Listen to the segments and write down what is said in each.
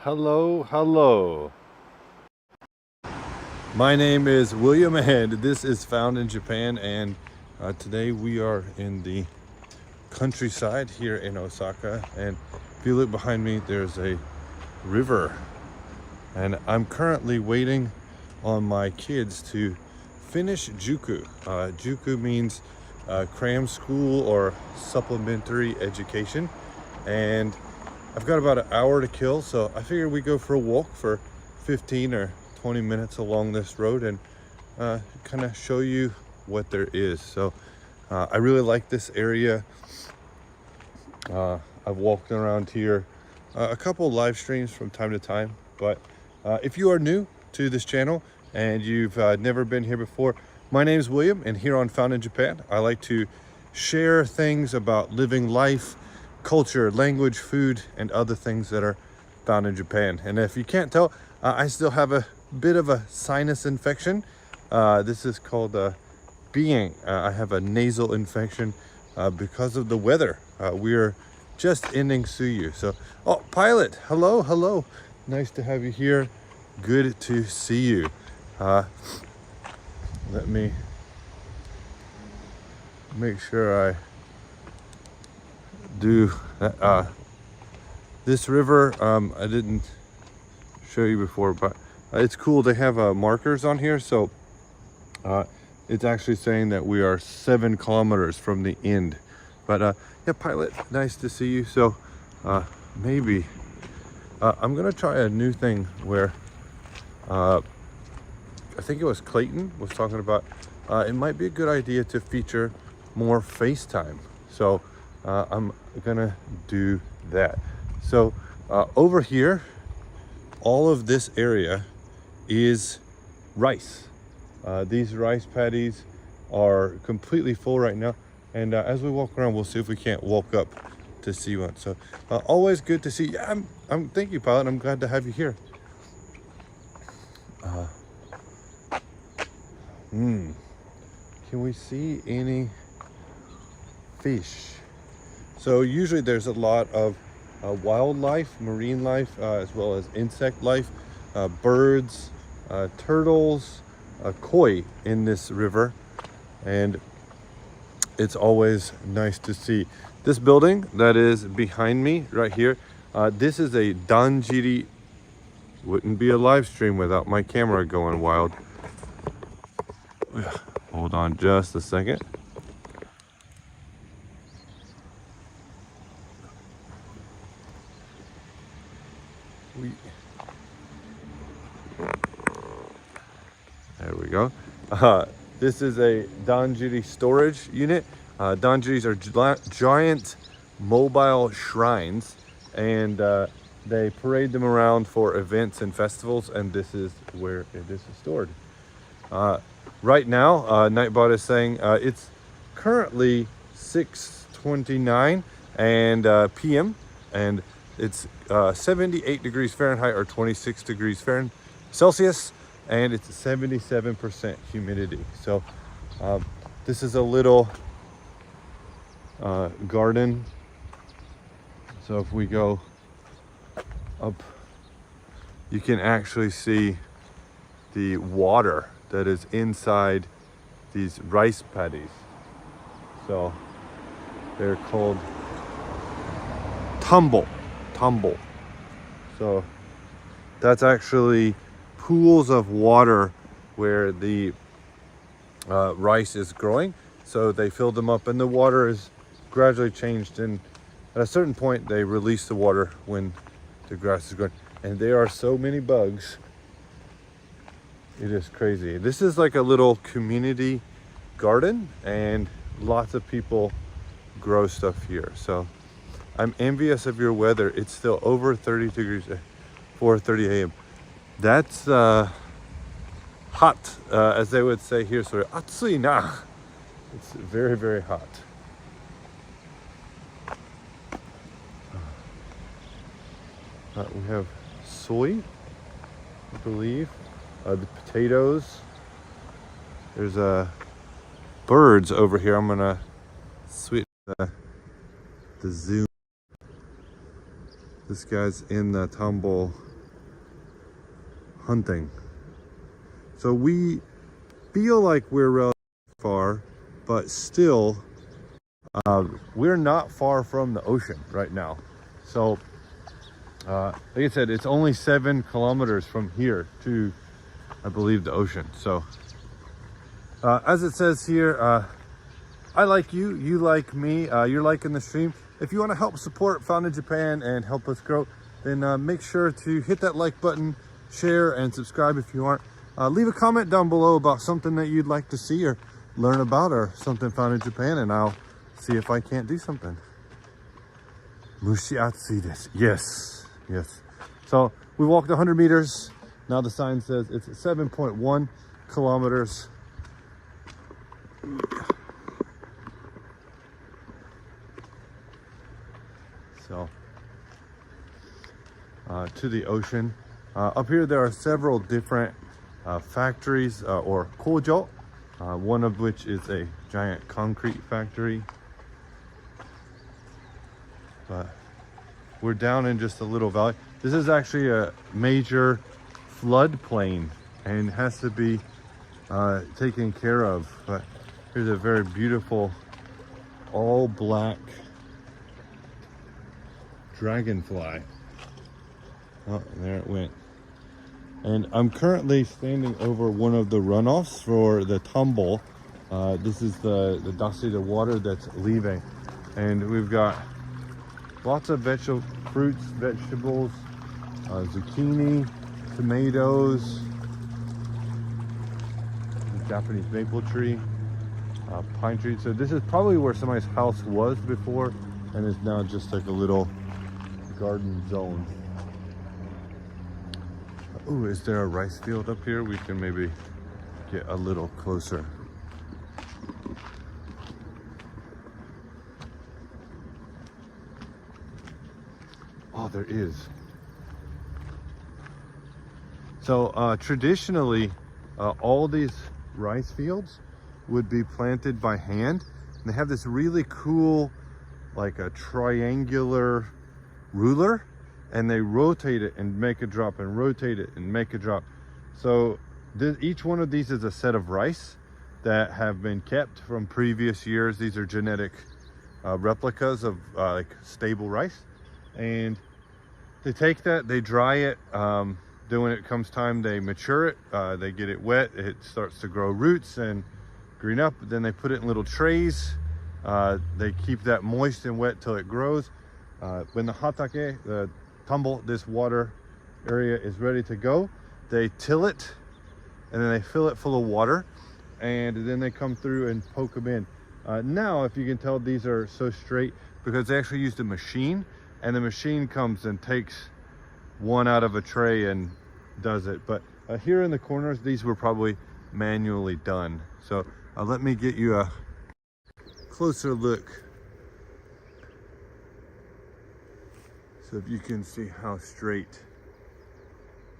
Hello, hello. My name is William and this is Found in Japan, and today we are in the countryside here in Osaka, and if you look behind me there's a river, and I'm currently waiting on my kids to finish juku. Juku means cram school or supplementary education, and I've got about an hour to kill, so I figured we go for a walk for 15 or 20 minutes along this road and kind of show you what there is. So I really like this area. I've walked around here a couple live streams from time to time, but if you are new to this channel and you've never been here before, my name is William, and here on Found in Japan I like to share things about living life, culture, language, food, and other things that are found in Japan. And if you can't tell, I still have a bit of a sinus infection. This is called being. I have a nasal infection because of the weather. We're just ending Suyu. So, oh, Pilot, hello, hello. Nice to have you here. Good to see you. Let me make sure I do this river. I didn't show you before, but it's cool. They have markers on here, so it's actually saying that we are 7 kilometers from the end. But yeah, Pilot, nice to see you. So maybe I'm gonna try a new thing where I think it was Clayton was talking about it might be a good idea to feature more FaceTime. So I'm gonna do that. So over here, all of this area is rice. These rice paddies are completely full right now, and as we walk around we'll see if we can't walk up to see one. So always good to see you. Thank you, Pilot. I'm glad to have you here. Can we see any fish? So usually there's a lot of wildlife, marine life, as well as insect life, birds, turtles, koi in this river, and it's always nice to see. This building that is behind me right here, this is a danjiri. Wouldn't be a live stream without my camera going wild. Hold on just a second. There we go. This is a danjiri storage unit. Danjiris are giant mobile shrines, and they parade them around for events and festivals, and this is where it is stored. Right now, Nightbot is saying it's currently 6:29 and p.m. and it's 78 degrees Fahrenheit or 26 degrees Celsius, and it's 77% humidity. So this is a little garden. So if we go up, you can actually see the water that is inside these rice paddies. So they're called tumble. So that's actually pools of water where the rice is growing. So they fill them up and the water is gradually changed, and at a certain point they release the water when the grass is growing. And there are so many bugs, it is crazy. This is like a little community garden, and lots of people grow stuff here. So I'm envious of your weather. It's still over 30 degrees, 4:30 a.m. That's hot, as they would say here. So atsui na. It's very, very hot. We have soy, I believe. The potatoes. There's birds over here. I'm gonna switch the zoom. This guy's in the tumble hunting. So we feel like we're relatively far, but still we're not far from the ocean right now. So like I said, it's only 7 kilometers from here to, I believe, the ocean. So as it says here, I like you, you like me, you're liking the stream. If you want to help support Found in Japan and help us grow, then make sure to hit that like button, share, and subscribe if you aren't. Leave a comment down below about something that you'd like to see or learn about, or something found in Japan, and I'll see if I can't do something. Mushiatsui desu. Yes, yes. So we walked 100 meters. Now the sign says it's 7.1 kilometers. So to the ocean. Up here there are several different factories or kojo, one of which is a giant concrete factory. But we're down in just a little valley. This is actually a major floodplain and has to be taken care of. But here's a very beautiful all black dragonfly. Oh, there it went. And I'm currently standing over one of the runoffs for the tumble. This is the dusty, the water that's leaving. And we've got lots of fruits, vegetables, zucchini, tomatoes, Japanese maple tree, pine tree. So this is probably where somebody's house was before, and is now just like a little garden zone. Oh, is there a rice field up here? We can maybe get a little closer. Oh, there is. So traditionally, all these rice fields would be planted by hand. And they have this really cool, like a triangular ruler, and they rotate it and make a drop, and rotate it and make a drop. So each one of these is a set of rice that have been kept from previous years. These are genetic replicas of like stable rice, and they take that, they dry it, then when it comes time they mature it, they get it wet, it starts to grow roots and green up. Then they put it in little trays, they keep that moist and wet till it grows. When the hatake, the tumble, this water area is ready to go, they till it and then they fill it full of water, and then they come through and poke them in. Now, if you can tell, these are so straight because they actually used a machine, and the machine comes and takes one out of a tray and does it. But here in the corners, these were probably manually done. So let me get you a closer look, so if you can see how straight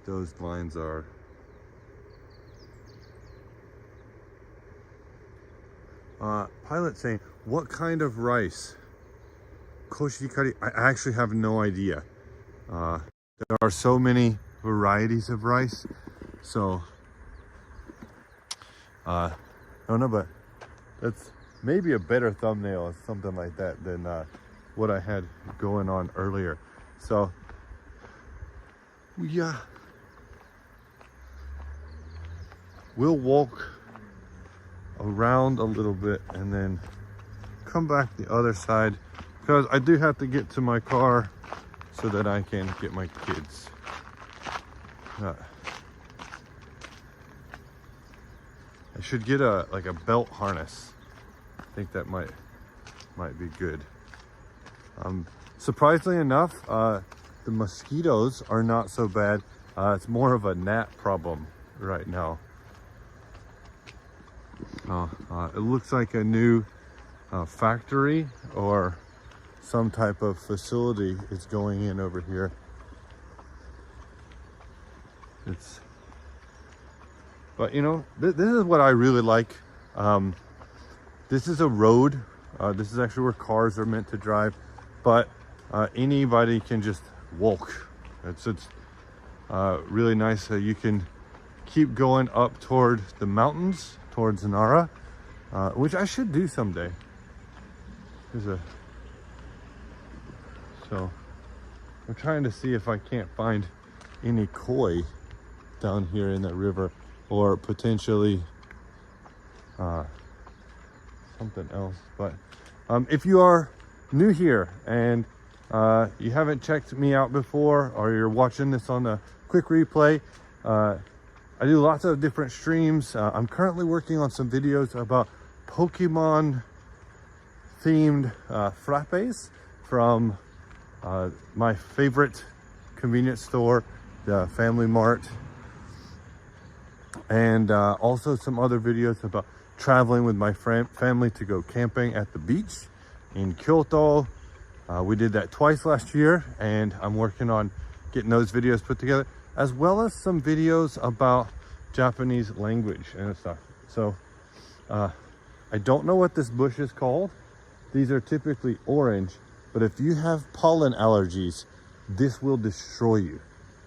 those lines are. Pilot saying, what kind of rice? Koshikari, I actually have no idea. There are so many varieties of rice, so I don't know, but that's maybe a better thumbnail or something like that than what I had going on earlier. So yeah, we'll walk around a little bit and then come back the other side, because I do have to get to my car so that I can get my kids. I should get like a belt harness. I think that might be good. Surprisingly enough, the mosquitoes are not so bad. It's more of a gnat problem right now. It looks like a new factory or some type of facility is going in over here. But you know, this is what I really like. This is a road. This is actually where cars are meant to drive, but anybody can just walk. It's Really nice. You can keep going up toward the mountains, towards Nara, which I should do someday. So I'm trying to see if I can't find any koi down here in the river, or potentially something else. But if you are new here and you haven't checked me out before, or you're watching this on a quick replay, I do lots of different streams. I'm currently working on some videos about Pokemon themed frappes from my favorite convenience store, the Family Mart, and also some other videos about traveling with my family to go camping at the beach in Kyoto. We did that twice last year, and I'm working on getting those videos put together, as well as some videos about Japanese language and stuff. So I don't know what this bush is called. These are typically orange, but if you have pollen allergies, this will destroy you,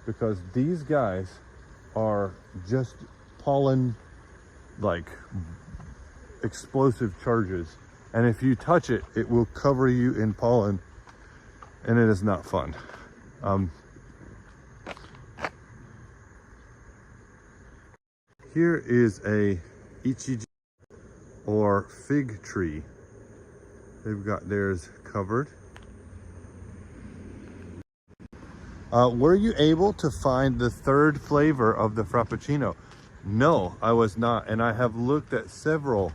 because these guys are just pollen, like explosive charges, and if you touch it, it will cover you in pollen, and it is not fun. Here is a ichiji, or fig tree. They've got theirs covered. Were you able to find the third flavor of the Frappuccino? No, I was not, and I have looked at several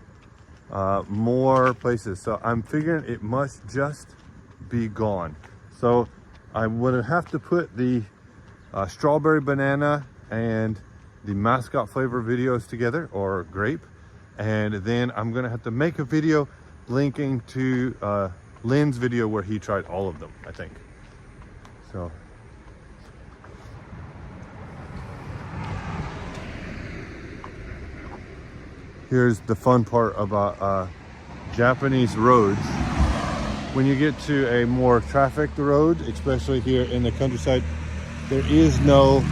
more places, so I'm figuring it must just be gone. So I would have to put the strawberry banana and the mascot flavor videos together, or grape, and then I'm gonna have to make a video linking to Lynn's video where he tried all of them, I think. So here's the fun part about Japanese roads. When you get to a more trafficked road, especially here in the countryside, there is no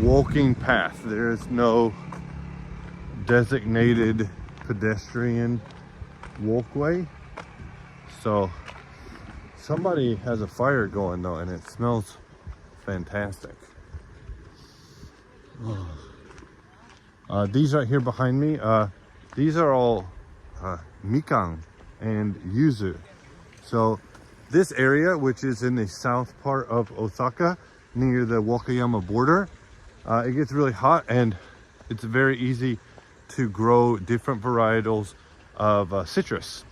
walking path. There is no designated pedestrian walkway. So somebody has a fire going though, and it smells fantastic. These right here behind me, these are all mikan and yuzu. So this area, which is in the south part of Osaka near the Wakayama border, it gets really hot, and it's very easy to grow different varietals of citrus.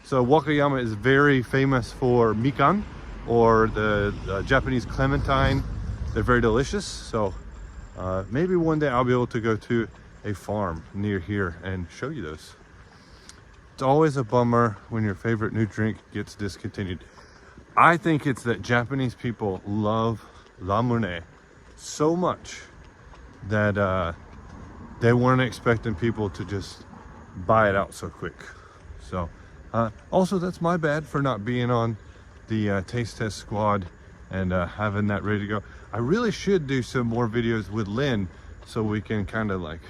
So Wakayama is very famous for mikan, or the Japanese clementine. They're very delicious. So maybe one day I'll be able to go to a farm near here and show you those. It's always a bummer when your favorite new drink gets discontinued. I think it's that Japanese people love ramune so much that they weren't expecting people to just buy it out so quick. So also, that's my bad for not being on the taste test squad and having that ready to go. I really should do some more videos with Lynn so we can kind of like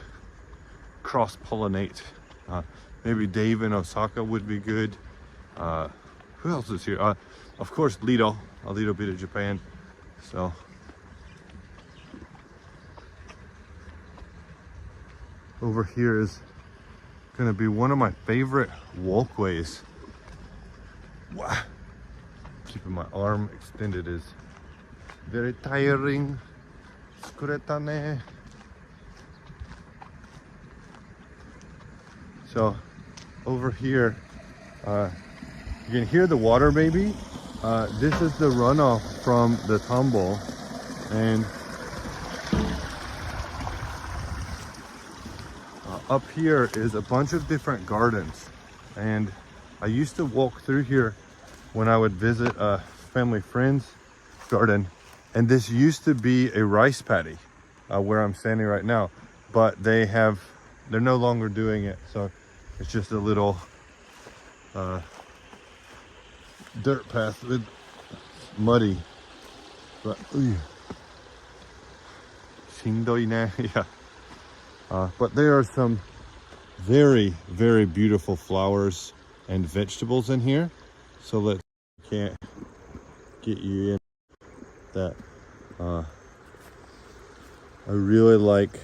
cross-pollinate. Maybe Dave in Osaka would be good. Who else is here? Of course, Lido, a little bit of Japan. So over here is gonna be one of my favorite walkways. Wow. Keeping my arm extended is very tiring. Tsukuretane. So over here, you can hear the water maybe. This is the runoff from the tumble, and up here is a bunch of different gardens, and I used to walk through here when I would visit a family friend's garden, and this used to be a rice paddy where I'm standing right now, but they're no longer doing it, so it's just a little dirt path with muddy, but shindoi ne. Yeah. But there are some very, very beautiful flowers and vegetables in here. So let's can't get you in that. I really like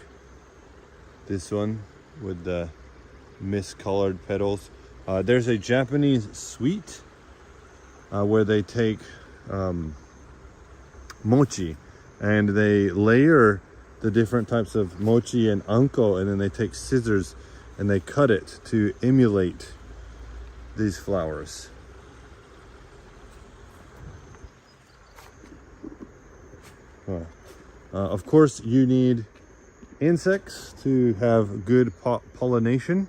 this one with the miscolored petals. There's a Japanese sweet where they take mochi and they layer the different types of mochi and anko, and then they take scissors and they cut it to emulate these flowers. Of course, you need insects to have good pollination,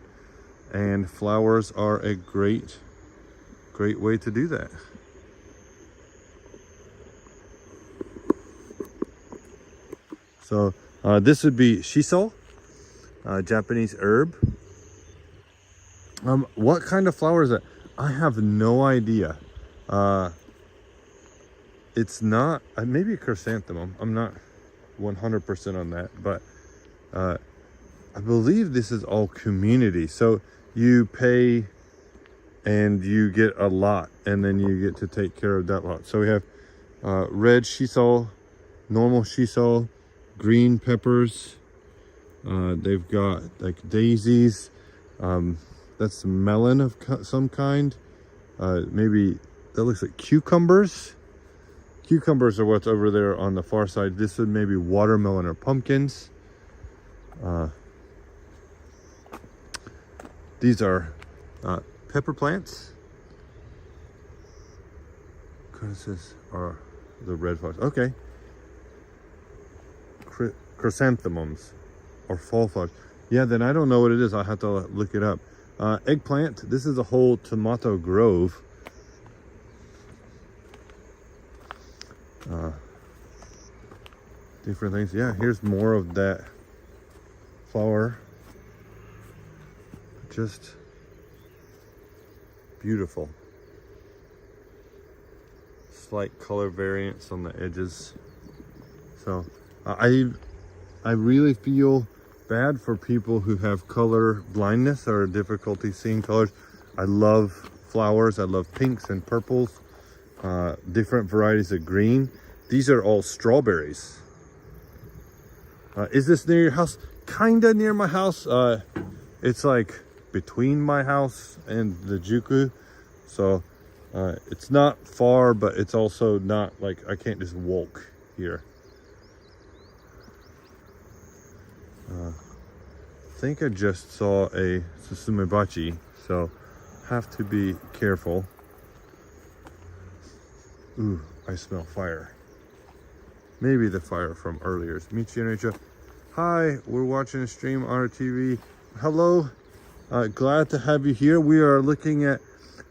and flowers are a great way to do that. So this would be shiso, Japanese herb. What kind of flower is that? I have no idea. It's not, maybe a chrysanthemum. I'm not 100% on that, but I believe this is all community. So you pay and you get a lot, and then you get to take care of that lot. So we have red shiso, normal shiso, green peppers. They've got like daisies. That's melon of some kind. Maybe that looks like cucumbers. Cucumbers are what's over there on the far side. This would maybe watermelon or pumpkins. These are pepper plants. This are the red flowers. Okay. Chrysanthemums or fall flowers. Yeah, then I don't know what it is. I'll have to look it up. Eggplant. This is a whole tomato grove. Different things. Yeah, here's more of that flower. Just beautiful. Slight color variance on the edges. So I really feel bad for people who have color blindness or difficulty seeing colors. I love flowers. I love pinks and purples. Different varieties of green. These are all strawberries. Is this near your house? Kinda near my house. It's like between my house and the Juku. So it's not far, but it's also not like I can't just walk here. I think I just saw a susumebachi, so have to be careful. Ooh, I smell fire. Maybe the fire from earlier. Michi and Rachel. Hi, we're watching a stream on our TV. Hello, glad to have you here. We are looking at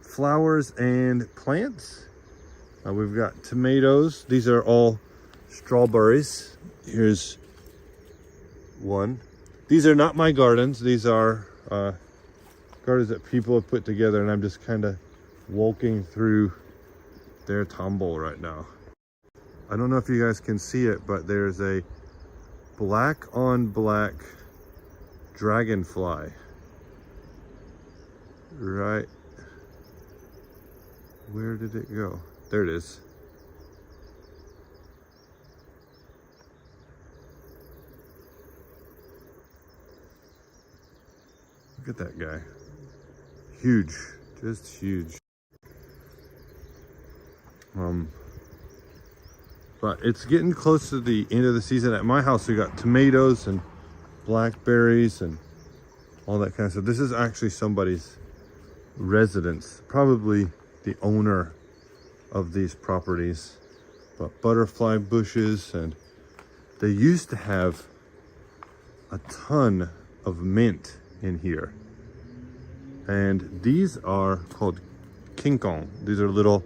flowers and plants. We've got tomatoes. These are all strawberries. Here's one. These are not my gardens. These are gardens that people have put together, and I'm just kind of walking through their tumble right now. I don't know if you guys can see it, but there's a black on black dragonfly right. Where did it go? There it is. Look at that guy. Huge, just huge. But it's getting close to the end of the season. At my house, we got tomatoes and blackberries and all that kind of stuff. This is actually somebody's residence, probably the owner of these properties. But butterfly bushes, and they used to have a ton of mint in here. And these are called kinkong. These are little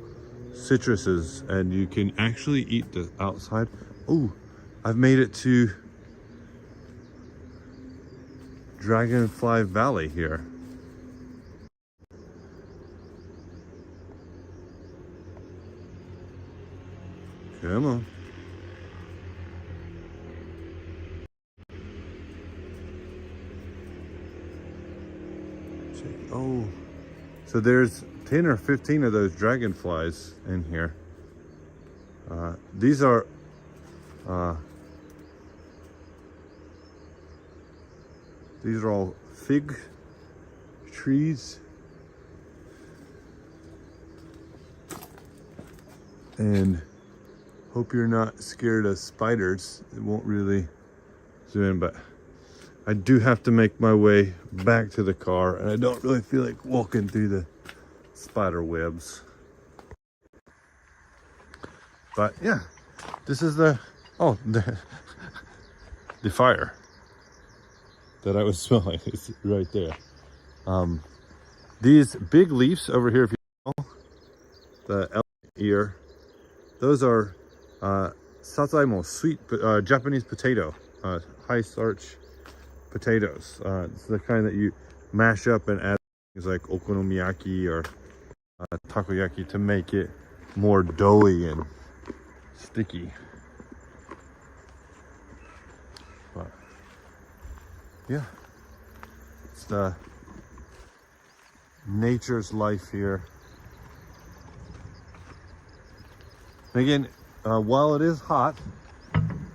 citruses, and you can actually eat the outside. Oh, I've made it to Dragonfly Valley here. Come on. Oh, so there's 10 or 15 of those dragonflies in here. These are all fig trees. And hope you're not scared of spiders. It won't really zoom in, but I do have to make my way back to the car, and I don't really feel like walking through the spider webs. But yeah, this is the fire that I was smelling. It's right there. These big leaves over here, if you know, the elephant ear, those are satsumo, sweet Japanese potato, high starch potatoes. It's the kind that you mash up and add things like okonomiyaki or takoyaki to make it more doughy and sticky. But yeah, it's the nature's life here. And again, while it is hot,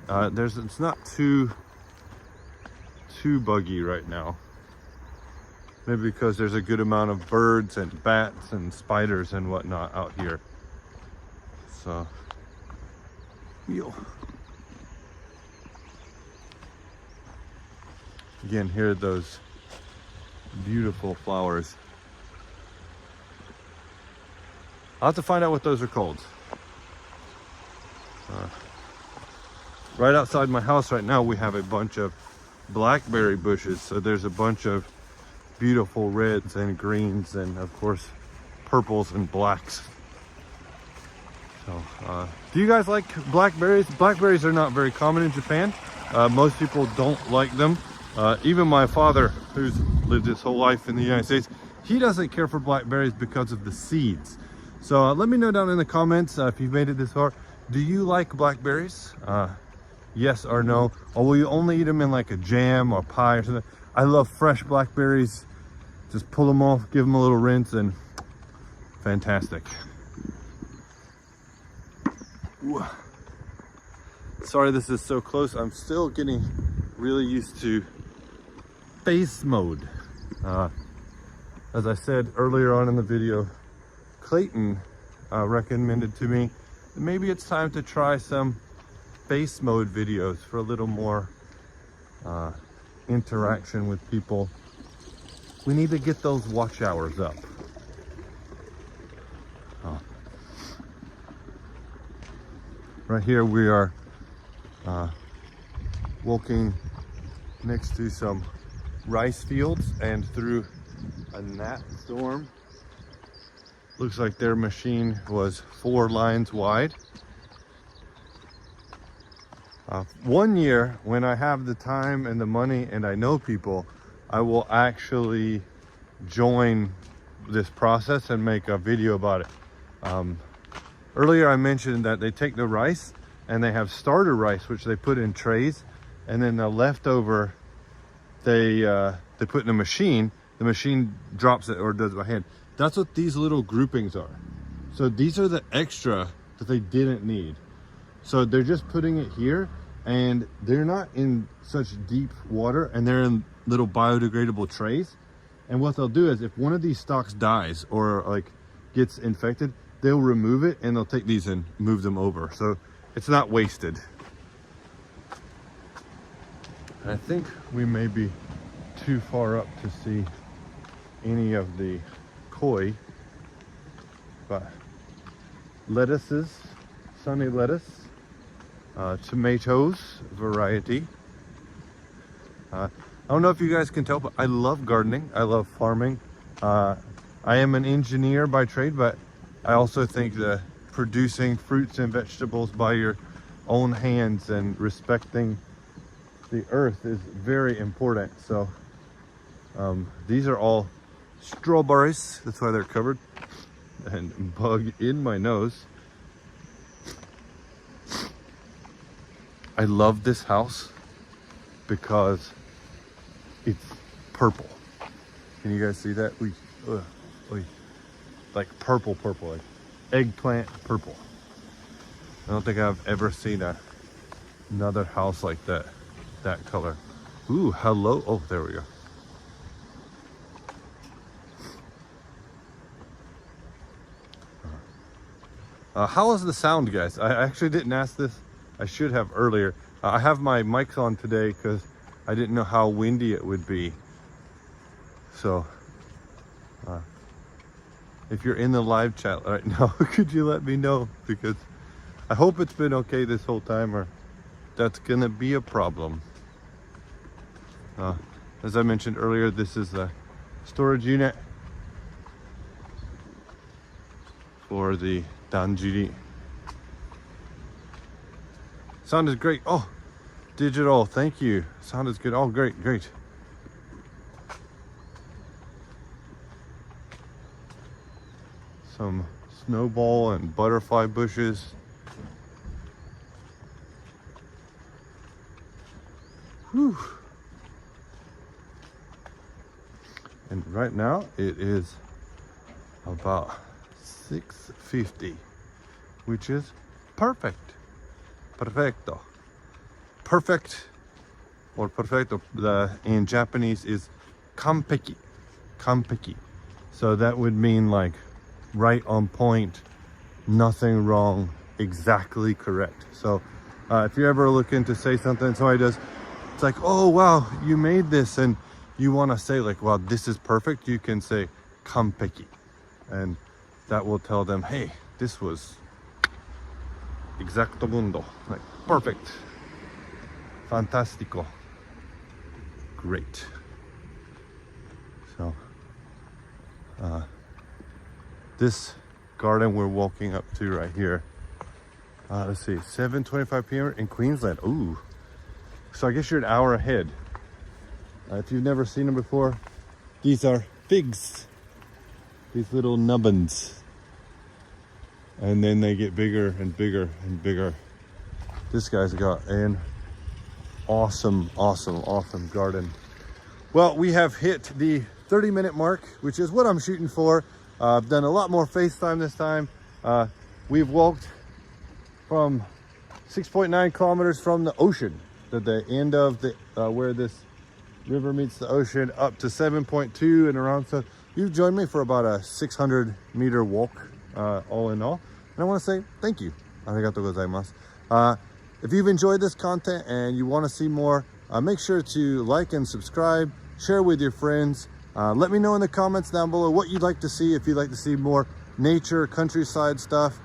it's not too buggy right now. Maybe because there's a good amount of birds and bats and spiders and whatnot out here. So, again, here are those beautiful flowers. I'll have to find out what those are called. Right outside my house right now, we have a bunch of blackberry bushes. So there's a bunch of beautiful reds and greens and of course purples and blacks. So do you guys like blackberries? Blackberries are not very common in Japan. Most people don't like them. Even my father, who's lived his whole life in the United States, he doesn't care for blackberries because of the seeds. So let me know down in the comments if you've made it this far. Do you like blackberries? Yes or no? Or will you only eat them in like a jam or pie or something? I love fresh blackberries. Just pull them off, give them a little rinse, and fantastic. Ooh. Sorry this is so close. I'm still getting really used to face mode. As I said earlier on in the video, Clayton recommended to me that maybe it's time to try some face mode videos for a little more interaction with people. We need to get those watch hours up. Right here we are walking next to some rice fields and through a gnat storm. Looks like their machine was 4 lines wide. One year, when I have the time and the money and I know people, I will actually join this process and make a video about it. Earlier I mentioned that they take the rice and they have starter rice, which they put in trays, and then the leftover they put in a machine. The machine drops it or does it by hand. That's what these little groupings are. So these are the extra that they didn't need. So they're just putting it here, and they're not in such deep water, and they're in little biodegradable trays. And what they'll do is, if one of these stalks dies or like gets infected, they'll remove it and they'll take these and move them over. So it's not wasted. I think we may be too far up to see any of the koi, but lettuces, sunny lettuce, tomatoes variety. I don't know if you guys can tell, but I love gardening. I love farming. I am an engineer by trade, but I also think that producing fruits and vegetables by your own hands and respecting the earth is very important. So these are all strawberries. That's why they're covered. And bug in my nose. I love this house because it's purple. Can you guys see that? Oy. Like purple, like eggplant purple. I don't think I've ever seen another house like that color. Ooh, hello. Oh, there we go. How is the sound, guys? I actually didn't ask this. I should have earlier. I have my mics on today because I didn't know how windy it would be. So, if you're in the live chat right now, could you let me know? Because I hope it's been okay this whole time, or that's gonna be a problem. As I mentioned earlier, this is a storage unit for the danjiri. Sound is great. Oh, digital, thank you. Sound is good. Oh, great. Some snowball and butterfly bushes. Whew. And right now it is about 6:50, which is perfect. Perfecto. Perfect, or perfecto, in Japanese is kampeki. Kampeki. So that would mean like right on point, nothing wrong, exactly correct. So if you're ever looking to say something, somebody does, it's like, oh wow, you made this, and you want to say like, wow, this is perfect, you can say kampeki, and that will tell them, hey, this was exactamundo, like perfect, fantastico, great. So this garden we're walking up to right here, let's see, 7:25 p.m. in Queensland. Ooh, so I guess you're an hour ahead. If you've never seen them before, these are figs, these little nubbins, and then they get bigger and bigger and bigger. This guy's got an awesome garden. Well, we have hit the 30-minute mark, which is what I'm shooting for. I've done a lot more FaceTime this time. We've walked from 6.9 kilometers from the ocean, at the end of the where this river meets the ocean, up to 7.2 and around. So you've joined me for about a 600-meter walk, all in all. And I want to say thank you. Arigatou gozaimasu. If you've enjoyed this content and you want to see more, make sure to like and subscribe, share with your friends. Let me know in the comments down below what you'd like to see, if you'd like to see more nature, countryside stuff,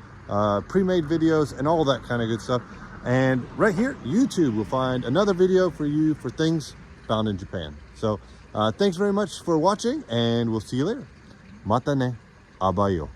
pre-made videos, and all that kind of good stuff. And right here, YouTube will find another video for you for things found in Japan. So thanks very much for watching, and we'll see you later. Mata ne. Abayo.